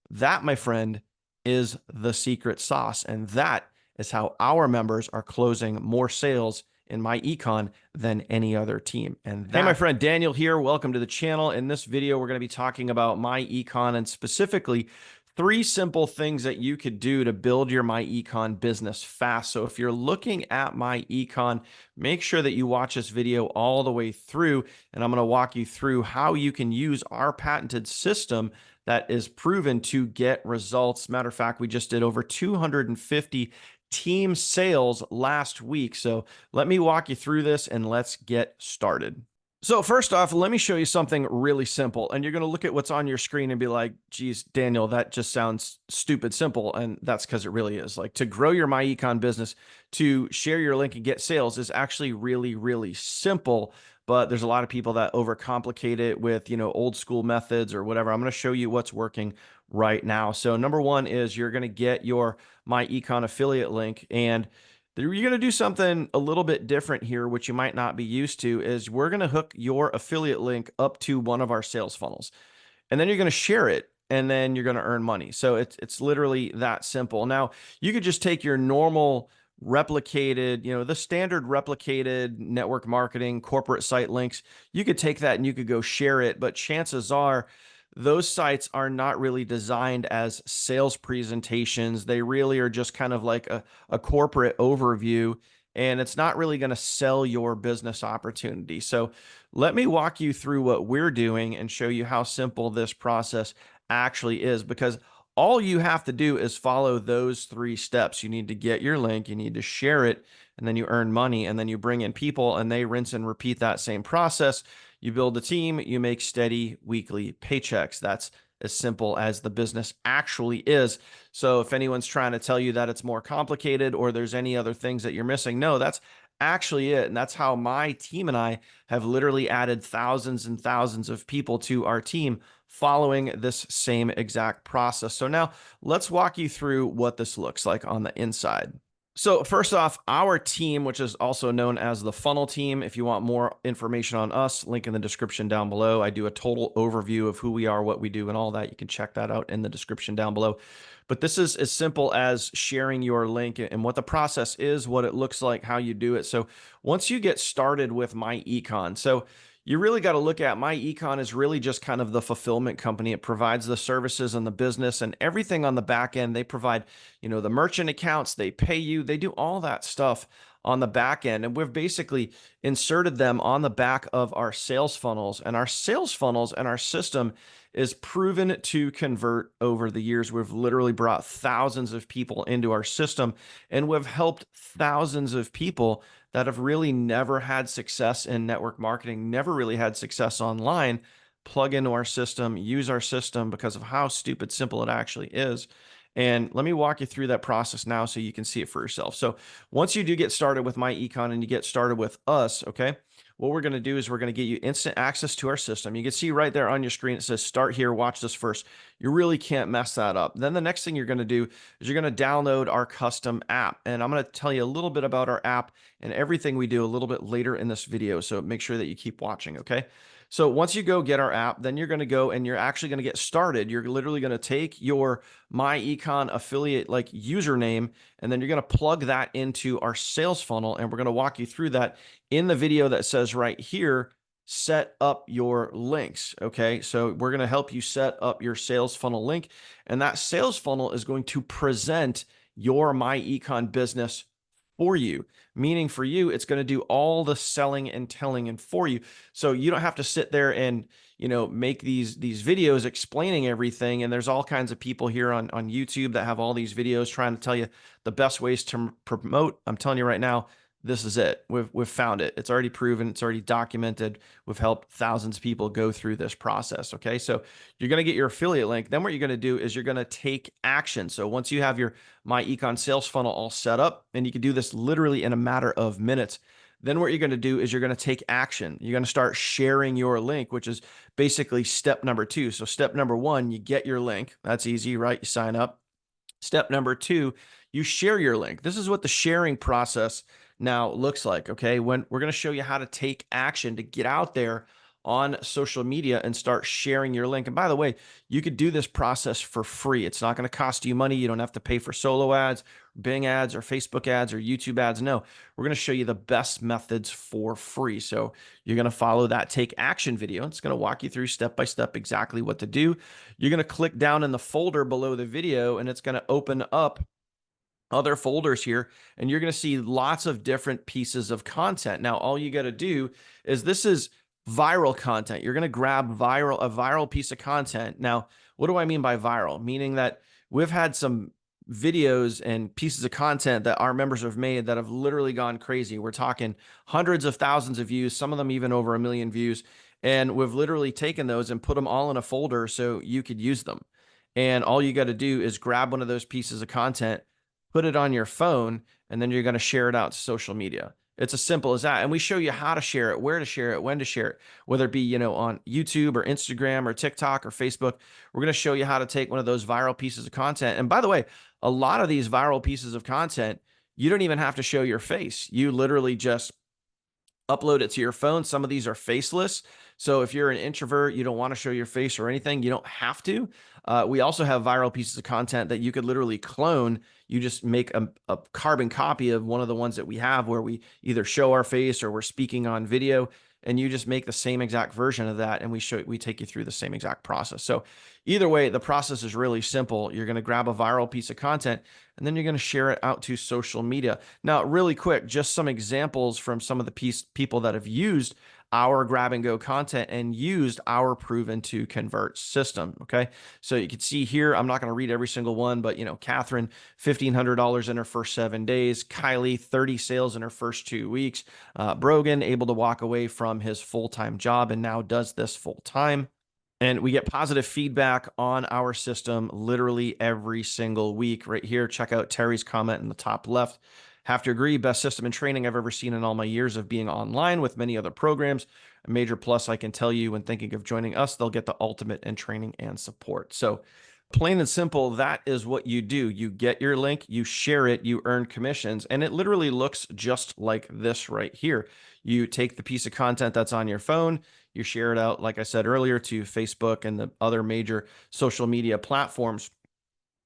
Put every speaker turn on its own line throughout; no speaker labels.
That, my friend, is the secret sauce. And that is how our members are closing more sales in myEcon than any other team. And hey, my friend Daniel here. Welcome to the channel. In this video, we're going to be talking about myEcon and specifically 3 simple things that you could do to build your myEcon business fast. So if you're looking at myEcon, make sure that you watch this video all the way through, and I'm going to walk you through how you can use our patented system that is proven to get results. Matter of fact, we just did over 250 team sales last week. So let me walk you through this and let's get started. So first off, let me show you something really simple. And you're going to look at what's on your screen and be like, geez, Daniel, that just sounds stupid simple. And that's because it really is. Like, to grow your myEcon business, to share your link and get sales is actually really, really simple. But there's a lot of people that overcomplicate it with, old school methods or whatever. I'm going to show you what's working right now. So number one is you're going to get your myEcon affiliate link, and you're going to do something a little bit different here, which you might not be used to, is we're going to hook your affiliate link up to one of our sales funnels, and then you're going to share it, and then you're going to earn money. So it's literally that simple. Now, you could just take your normal replicated, the standard replicated network marketing corporate site links. You could take that and you could go share it, but chances are those sites are not really designed as sales presentations. They really are just kind of like a corporate overview, and it's not really going to sell your business opportunity. So let me walk you through what we're doing and show you how simple this process actually is, because all you have to do is follow those 3 steps. You need to get your link, you need to share it, and then you earn money, and then you bring in people and they rinse and repeat that same process. You build a team, you make steady weekly paychecks. That's as simple as the business actually is. So if anyone's trying to tell you that it's more complicated or there's any other things that you're missing, no, that's actually it. And that's how my team and I have literally added thousands and thousands of people to our team following this same exact process. So now let's walk you through what this looks like on the inside. So first off, our team, which is also known as the funnel team, if you want more information on us, link in the description down below. I do a total overview of who we are, what we do, and all that. You can check that out in the description down below. But this is as simple as sharing your link and what the process is, what it looks like, how you do it. So once you get started with myEcon, so you really got to look at myEcon is really just kind of the fulfillment company. It provides the services and the business and everything on the back end. They provide, the merchant accounts, they pay you, they do all that stuff on the back end. And we've basically inserted them on the back of our sales funnels, and our sales funnels and our system is proven to convert over the years. We've literally brought thousands of people into our system, and we've helped thousands of people that have really never had success in network marketing, never really had success online, plug into our system, use our system because of how stupid simple it actually is. And let me walk you through that process now so you can see it for yourself. So once you do get started with myEcon and you get started with us, okay, what we're going to do is we're going to get you instant access to our system. You can see right there on your screen, it says start here, watch this first. You really can't mess that up. Then the next thing you're going to do is you're going to download our custom app. And I'm going to tell you a little bit about our app and everything we do a little bit later in this video. So make sure that you keep watching, okay? So once you go get our app, then you're going to go and you're actually going to get started. You're literally going to take your myEcon affiliate like username, and then you're going to plug that into our sales funnel. And we're going to walk you through that in the video that says right here, set up your links. Okay. So we're going to help you set up your sales funnel link, and that sales funnel is going to present your myEcon business for you. Meaning for you, it's going to do all the selling and telling and for you. So you don't have to sit there and, make these videos explaining everything. And there's all kinds of people here on YouTube that have all these videos trying to tell you the best ways to promote. I'm telling you right now, this is it. We've found it. It's already proven. It's already documented. We've helped thousands of people go through this process. Okay. So you're going to get your affiliate link. Then what you're going to do is you're going to take action. So once you have your myEcon sales funnel all set up, and you can do this literally in a matter of minutes, then what you're going to do is you're going to take action. You're going to start sharing your link, which is basically step number 2. So step number 1, you get your link. That's easy, right? You sign up. Step number 2, you share your link. This is what the sharing process now looks like. Okay. When we're going to show you how to take action to get out there on social media and start sharing your link. And by the way, you could do this process for free. It's not going to cost you money. You don't have to pay for solo ads, Bing ads, or Facebook ads, or YouTube ads. No, we're going to show you the best methods for free. So you're going to follow that take action video. It's going to walk you through step by step exactly what to do. You're going to click down in the folder below the video, and it's going to open up other folders here, and you're going to see lots of different pieces of content. Now, all you got to do is, this is viral content. You're going to grab a viral piece of content. Now, what do I mean by viral? Meaning that we've had some videos and pieces of content that our members have made that have literally gone crazy. We're talking hundreds of thousands of views, some of them even over 1 million views. And we've literally taken those and put them all in a folder so you could use them. And all you got to do is grab one of those pieces of content, put it on your phone, and then you're going to share it out to social media. It's as simple as that. And we show you how to share it, where to share it, when to share it, whether it be, on YouTube or Instagram or TikTok or Facebook. We're going to show you how to take one of those viral pieces of content. And by the way, a lot of these viral pieces of content, you don't even have to show your face. You literally just upload it to your phone. Some of these are faceless. So if you're an introvert, you don't want to show your face or anything, you don't have to. We also have viral pieces of content that you could literally clone. You just make a carbon copy of one of the ones that we have where we either show our face or we're speaking on video, and you just make the same exact version of that, and we take you through the same exact process. So either way, the process is really simple. You're going to grab a viral piece of content, and then you're going to share it out to social media. Now, really quick, just some examples from some of the people that have used our grab and go content and used our proven to convert system. Okay. So you can see here, I'm not going to read every single one, but Catherine, $1,500 in her first 7 days, Kylie, 30 sales in her first 2 weeks, Brogan able to walk away from his full-time job and now does this full-time. And we get positive feedback on our system literally every single week. Right here, check out Terry's comment in the top left. Have to agree, best system and training I've ever seen in all my years of being online with many other programs. A major plus, I can tell you, when thinking of joining us, they'll get the ultimate in training and support. So plain and simple, that is what you do. You get your link, you share it, you earn commissions, and it literally looks just like this right here. You take the piece of content that's on your phone, you share it out, like I said earlier, to Facebook and the other major social media platforms.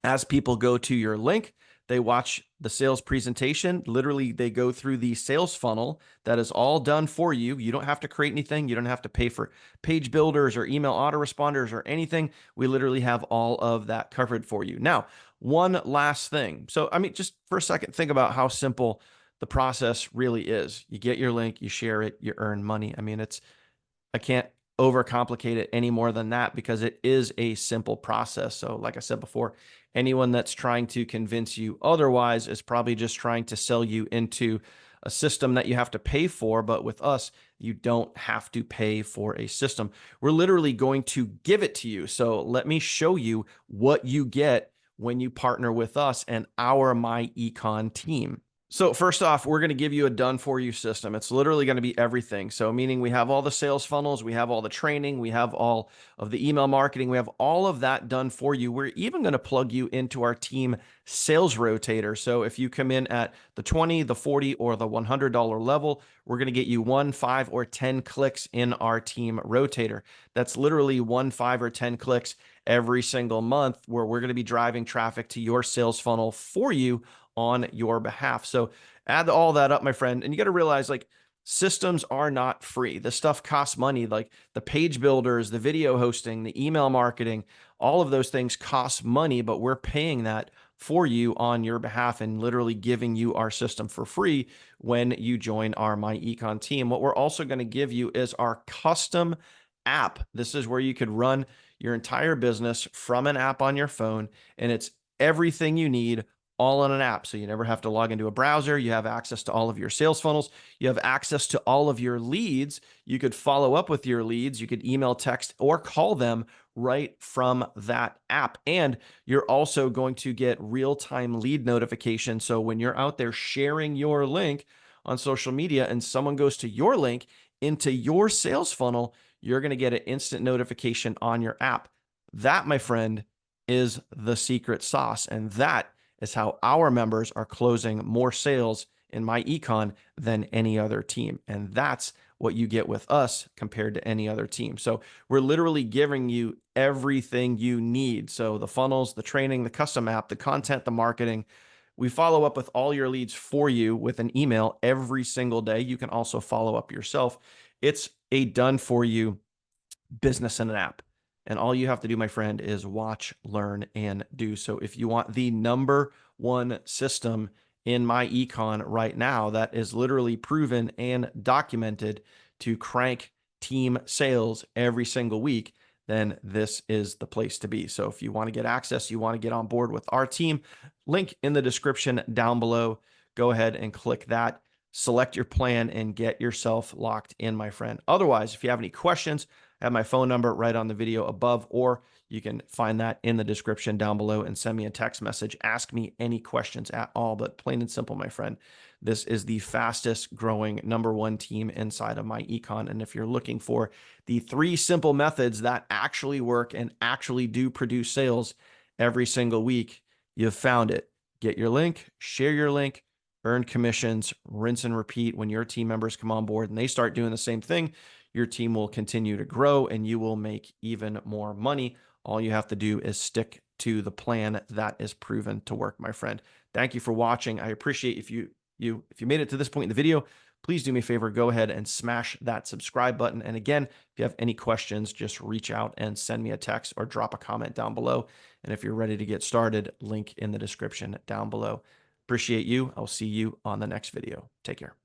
As people go to your link, they watch the sales presentation. Literally, they go through the sales funnel that is all done for you. You don't have to create anything. You don't have to pay for page builders or email autoresponders or anything. We literally have all of that covered for you. Now, one last thing. So, just for a second, think about how simple the process really is. You get your link, you share it, you earn money. I can't overcomplicate it any more than that, because it is a simple process. So like I said before, anyone that's trying to convince you otherwise is probably just trying to sell you into a system that you have to pay for. But with us, you don't have to pay for a system. We're literally going to give it to you. So let me show you what you get when you partner with us and our myEcon team. So first off, we're going to give you a done for you system. It's literally going to be everything. So meaning we have all the sales funnels, we have all the training, we have all of the email marketing, we have all of that done for you. We're even going to plug you into our team sales rotator. So if you come in at the 20, the 40, or the $100 level, we're going to get you 1, 5, or 10 clicks in our team rotator. That's literally 1, 5, or 10 clicks every single month, where we're going to be driving traffic to your sales funnel for you on your behalf. So add all that up, my friend. And you got to realize, systems are not free. This stuff costs money. Like the page builders, the video hosting, the email marketing, all of those things cost money, but we're paying that for you on your behalf and literally giving you our system for free when you join our myEcon team. What we're also going to give you is our custom app. This is where you could run your entire business from an app on your phone, and it's everything you need all on an app. So you never have to log into a browser. You have access to all of your sales funnels. You have access to all of your leads. You could follow up with your leads. You could email, text, or call them right from that app. And you're also going to get real-time lead notification. So when you're out there sharing your link on social media and someone goes to your link into your sales funnel, you're going to get an instant notification on your app. That, my friend, is the secret sauce. And that is how our members are closing more sales in myEcon than any other team. And that's what you get with us compared to any other team. So we're literally giving you everything you need. So the funnels, the training, the custom app, the content, the marketing. We follow up with all your leads for you with an email every single day. You can also follow up yourself. It's a done for you business in an app. And all you have to do, my friend, is watch, learn, and do. So if you want the number one system in myEcon right now that is literally proven and documented to crank team sales every single week, then this is the place to be. So if you want to get access, you want to get on board with our team, link in the description down below. Go ahead and click that, select your plan, and get yourself locked in, my friend. Otherwise, if you have any questions, I have my phone number right on the video above, or you can find that in the description down below and send me a text message. Ask me any questions at all, but plain and simple, my friend, this is the fastest growing number one team inside of myEcon. And if you're looking for the 3 simple methods that actually work and actually do produce sales every single week, you've found it. Get your link, share your link, earn commissions, rinse and repeat. When your team members come on board and they start doing the same thing, your team will continue to grow and you will make even more money. All you have to do is stick to the plan that is proven to work, my friend. Thank you for watching. I appreciate if you made it to this point in the video, please do me a favor, go ahead and smash that subscribe button. And again, if you have any questions, just reach out and send me a text or drop a comment down below. And if you're ready to get started, link in the description down below. Appreciate you. I'll see you on the next video. Take care.